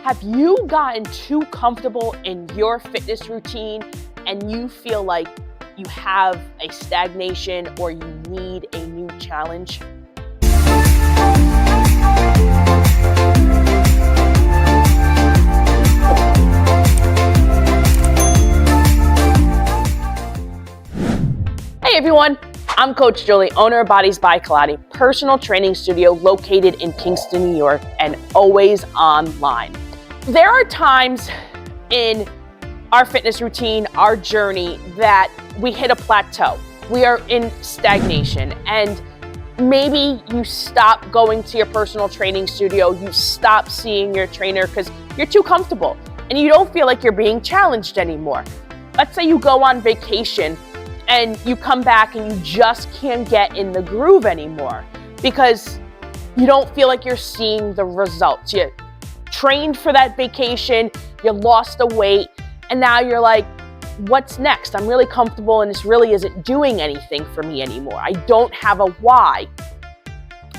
Have you gotten too comfortable in your fitness routine and you feel like you have a stagnation or you need a new challenge? Hey everyone, I'm Coach Julie, owner of Bodies by Colotti, personal training studio located in Kingston, New York, and always online. There are times in our fitness routine, our journey, that we hit a plateau. We are in stagnation, and maybe you stop going to your personal training studio, you stop seeing your trainer because you're too comfortable and you don't feel like you're being challenged anymore. Let's say you go on vacation and you come back and you just can't get in the groove anymore because you don't feel like you're seeing the results. You trained for that vacation, you lost the weight, and now you're like, what's next? I'm really comfortable and this really isn't doing anything for me anymore. I don't have a why.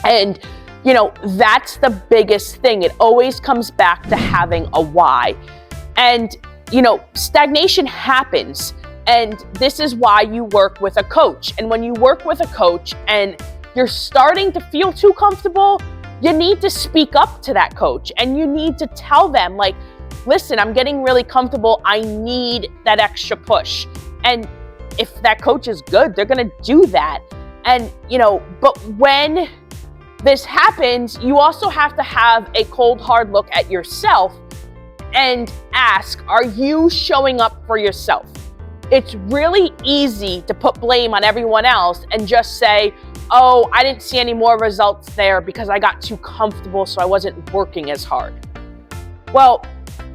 And that's the biggest thing. It always comes back to having a why. And stagnation happens. And this is why you work with a coach. And when you work with a coach and you're starting to feel too comfortable, you need to speak up to that coach and you need to tell them, like, listen, I'm getting really comfortable. I need that extra push. And if that coach is good, they're going to do that. And, but when this happens, you also have to have a cold, hard look at yourself and ask, are you showing up for yourself? It's really easy to put blame on everyone else and just say, oh, I didn't see any more results there because I got too comfortable, so I wasn't working as hard. Well,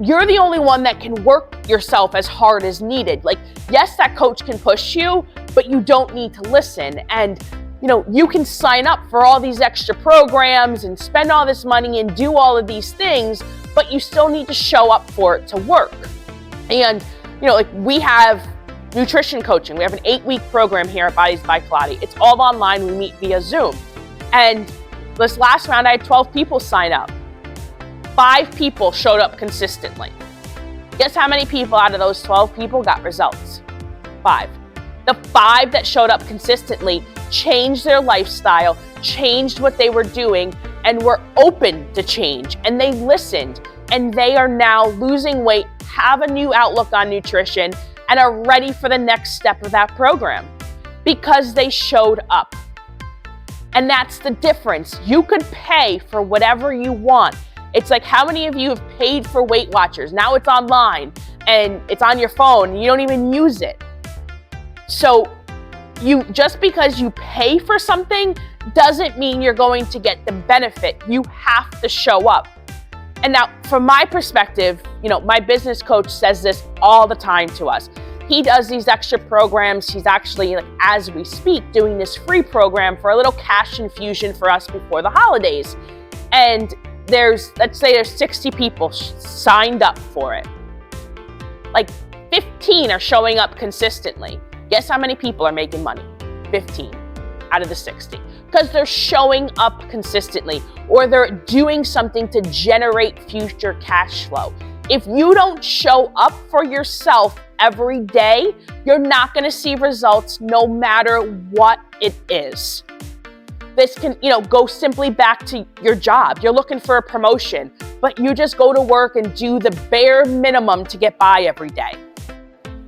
you're the only one that can work yourself as hard as needed. Like, yes, that coach can push you, but you don't need to listen. And, you can sign up for all these extra programs and spend all this money and do all of these things, but you still need to show up for it to work. And, we have nutrition coaching. We have an 8-week program here at Bodies by Colotti. It's all online. We meet via Zoom. And this last round, I had 12 people sign up. 5 people showed up consistently. Guess how many people out of those 12 people got results? 5. The 5 that showed up consistently changed their lifestyle, changed what they were doing, and were open to change. And they listened, and they are now losing weight, have a new outlook on nutrition, and are ready for the next step of that program because they showed up. And that's the difference. You could pay for whatever you want. It's like, how many of you have paid for Weight Watchers? Now it's online and it's on your phone and you don't even use it. So just because you pay for something doesn't mean you're going to get the benefit. You have to show up. And now, from my perspective, my business coach says this all the time to us. He does these extra programs. He's actually, as we speak, doing this free program for a little cash infusion for us before the holidays. And let's say there's 60 people signed up for it. Like 15 are showing up consistently. Guess how many people are making money? 15 out of the 60. Because they're showing up consistently or they're doing something to generate future cash flow. If you don't show up for yourself every day, you're not going to see results no matter what it is. This can, go simply back to your job. You're looking for a promotion, but you just go to work and do the bare minimum to get by every day.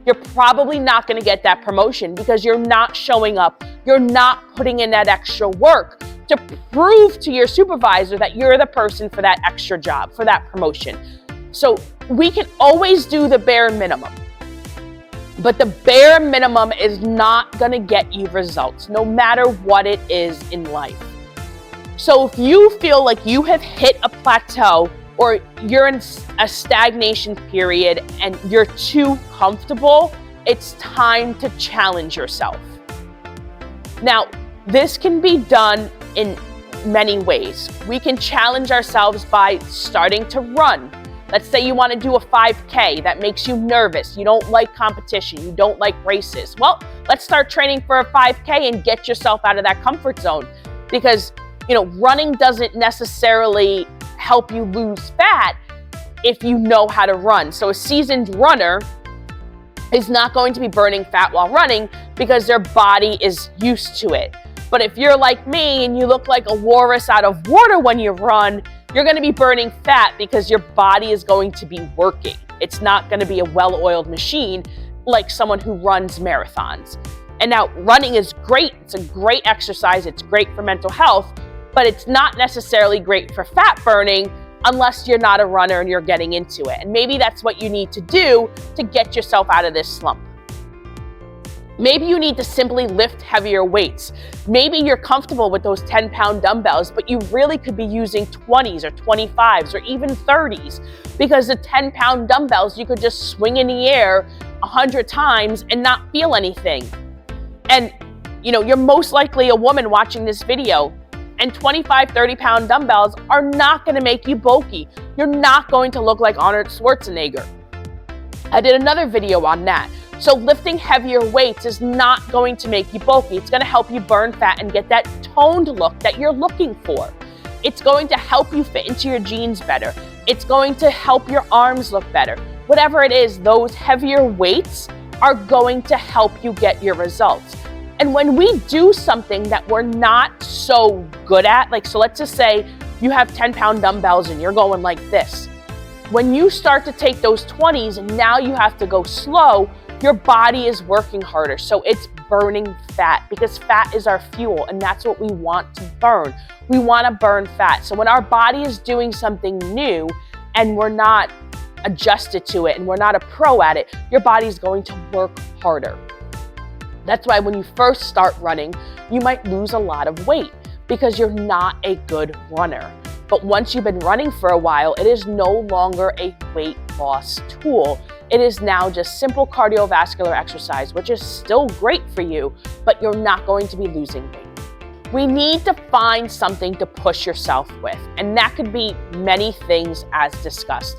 You're probably not going to get that promotion because you're not showing up. You're not putting in that extra work to prove to your supervisor that you're the person for that extra job, for that promotion. So we can always do the bare minimum, but the bare minimum is not going to get you results, no matter what it is in life. So if you feel like you have hit a plateau or you're in a stagnation period and you're too comfortable, it's time to challenge yourself. Now, this can be done in many ways. We can challenge ourselves by starting to run. Let's say you want to do a 5K that makes you nervous. You don't like competition. You don't like races. Well, let's start training for a 5K and get yourself out of that comfort zone because, running doesn't necessarily help you lose fat. if you know how to run. So a seasoned runner is not going to be burning fat while running because their body is used to it. But if you're like me and you look like a walrus out of water when you run, you're going to be burning fat because your body is going to be working. It's not going to be a well-oiled machine like someone who runs marathons. And now running is great. It's a great exercise. It's great for mental health, but it's not necessarily great for fat burning unless you're not a runner and you're getting into it. And maybe that's what you need to do to get yourself out of this slump. Maybe you need to simply lift heavier weights. Maybe you're comfortable with those 10-pound dumbbells, but you really could be using 20s or 25s or even 30s, because the 10-pound dumbbells, you could just swing in the air 100 times and not feel anything. And you're most likely a woman watching this video, and 25, 30-pound dumbbells are not going to make you bulky. You're not going to look like Arnold Schwarzenegger. I did another video on that. So lifting heavier weights is not going to make you bulky. It's going to help you burn fat and get that toned look that you're looking for. It's going to help you fit into your jeans better. It's going to help your arms look better. Whatever it is, those heavier weights are going to help you get your results. And when we do something that we're not so good at, so let's just say you have 10-pound dumbbells and you're going like this. When you start to take those 20s and now you have to go slow, your body is working harder. So it's burning fat, because fat is our fuel and that's what we want to burn. We want to burn fat. So when our body is doing something new and we're not adjusted to it and we're not a pro at it, your body's going to work harder. That's why when you first start running, you might lose a lot of weight because you're not a good runner. But once you've been running for a while, it is no longer a weight loss tool. It is now just simple cardiovascular exercise, which is still great for you, but you're not going to be losing weight. We need to find something to push yourself with, and that could be many things as discussed.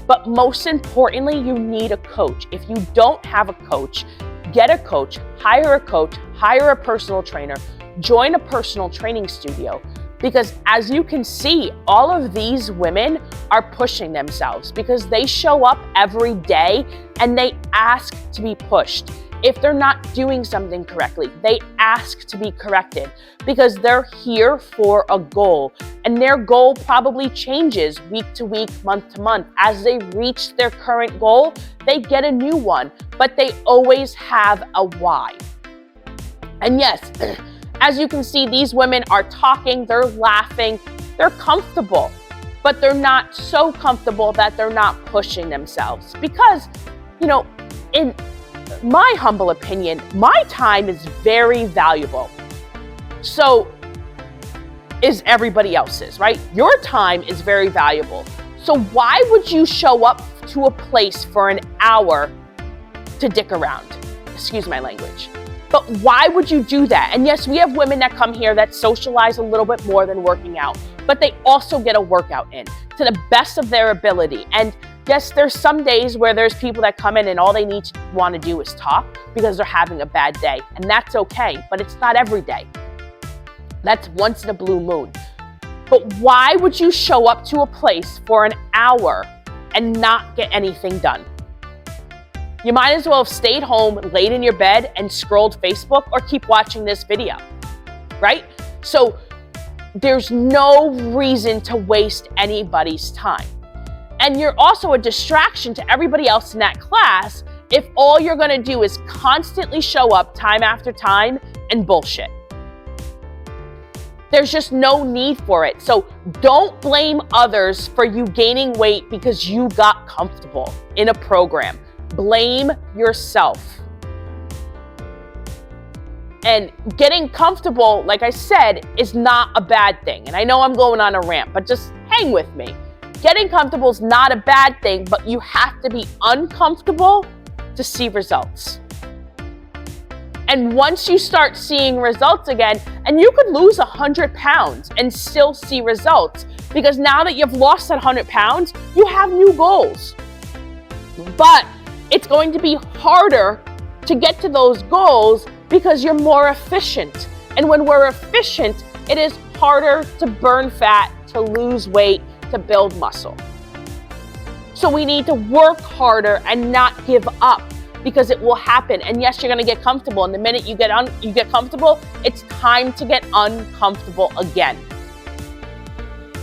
But most importantly, you need a coach. If you don't have a coach, get a coach, hire a personal trainer, join a personal training studio. Because as you can see, all of these women are pushing themselves because they show up every day and they ask to be pushed. If they're not doing something correctly, they ask to be corrected because they're here for a goal. And their goal probably changes week to week, month to month. As they reach their current goal, they get a new one, but they always have a why. And yes, as you can see, these women are talking, they're laughing, they're comfortable, but they're not so comfortable that they're not pushing themselves. Because, in my humble opinion, my time is very valuable. So is everybody else's, right? Your time is very valuable. So why would you show up to a place for an hour to dick around? Excuse my language. But why would you do that? And yes, we have women that come here that socialize a little bit more than working out, but they also get a workout in to the best of their ability. And yes, there's some days where there's people that come in and all they want to do is talk because they're having a bad day. And that's okay, but it's not every day. That's once in a blue moon. But why would you show up to a place for an hour and not get anything done? You might as well have stayed home, laid in your bed, and scrolled Facebook or keep watching this video, right? So there's no reason to waste anybody's time. And you're also a distraction to everybody else in that class if all you're gonna do is constantly show up time after time and bullshit. There's just no need for it. So don't blame others for you gaining weight because you got comfortable in a program. Blame yourself. And getting comfortable, like I said, is not a bad thing. And I know I'm going on a rant, but just hang with me. Getting comfortable is not a bad thing, but you have to be uncomfortable to see results. And once you start seeing results again, and you could lose 100 pounds and still see results, because now that you've lost that 100 pounds, you have new goals. But it's going to be harder to get to those goals because you're more efficient. And when we're efficient, it is harder to burn fat, to lose weight, to build muscle. So we need to work harder and not give up, because it will happen. And yes, you're gonna get comfortable. And the minute you get comfortable, it's time to get uncomfortable again.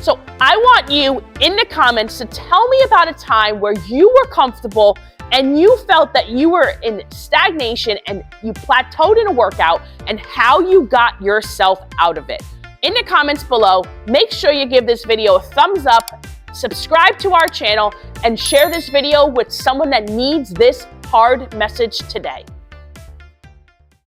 So I want you in the comments to tell me about a time where you were comfortable and you felt that you were in stagnation and you plateaued in a workout, and how you got yourself out of it. In the comments below, make sure you give this video a thumbs up, subscribe to our channel, and share this video with someone that needs this hard message today.